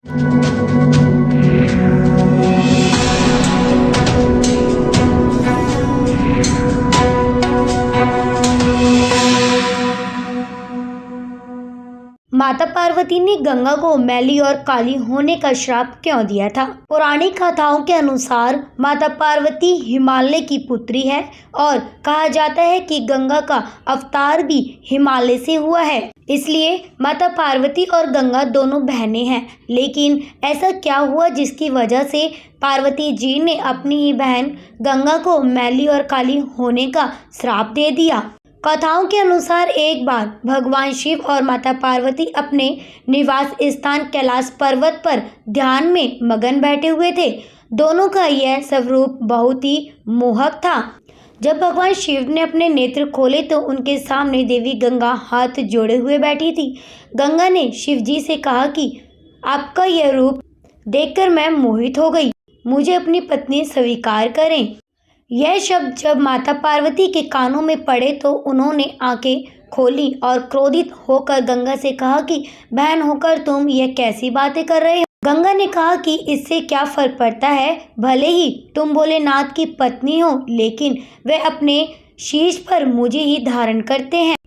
माता पार्वती ने गंगा को मैली और काली होने का श्राप क्यों दिया था? पौराणिक कथाओं के अनुसार माता पार्वती हिमालय की पुत्री है और कहा जाता है कि गंगा का अवतार भी हिमालय से हुआ है। इसलिए माता पार्वती और गंगा दोनों बहनें हैं। लेकिन ऐसा क्या हुआ जिसकी वजह से पार्वती जी ने अपनी ही बहन गंगा को मैली और काली होने का श्राप दे दिया? कथाओं के अनुसार एक बार भगवान शिव और माता पार्वती अपने निवास स्थान कैलाश पर्वत पर ध्यान में मगन बैठे हुए थे। दोनों का यह स्वरूप बहुत ही मोहक था। जब भगवान शिव ने अपने नेत्र खोले तो उनके सामने देवी गंगा हाथ जोड़े हुए बैठी थी। गंगा ने शिव जी से कहा कि आपका यह रूप देखकर मैं मोहित हो गई, मुझे अपनी पत्नी स्वीकार करें। यह शब्द जब माता पार्वती के कानों में पड़े तो उन्होंने आंखें खोली और क्रोधित होकर गंगा से कहा कि बहन होकर तुम यह कैसी बातें कर रहे हो? गंगा ने कहा कि इससे क्या फर्क पड़ता है, भले ही तुम भोलेनाथ की पत्नी हो, लेकिन वे अपने शीश पर मुझे ही धारण करते हैं।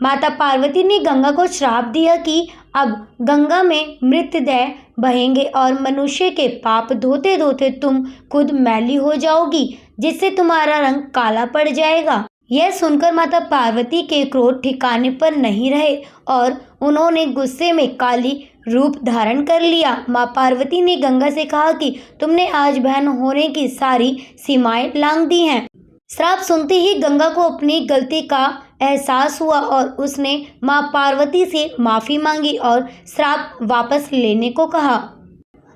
माता पार्वती ने गंगा को श्राप दिया कि अब गंगा में मृतदेह बहेंगे और मनुष्य के पाप धोते धोते तुम खुद मैली हो जाओगी, जिससे तुम्हारा रंग काला पड़ जाएगा। यह सुनकर माता पार्वती के क्रोध ठिकाने पर नहीं रहे और उन्होंने गुस्से में काली रूप धारण कर लिया। माँ पार्वती ने गंगा से कहा कि तुमने आज बहन होने की सारी सीमाएं लांघ दी हैं। श्राप सुनते ही गंगा को अपनी गलती का एहसास हुआ और उसने माँ पार्वती से माफ़ी मांगी और श्राप वापस लेने को कहा।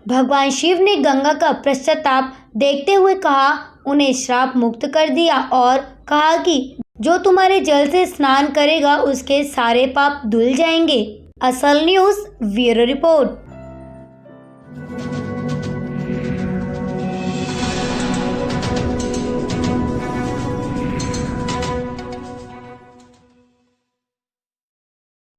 भगवान शिव ने गंगा का पश्चाताप देखते हुए कहा, उन्हें श्राप मुक्त कर दिया और कहा कि जो तुम्हारे जल से स्नान करेगा उसके सारे पाप धुल जाएंगे। असल न्यूज़ ब्यूरो रिपोर्ट।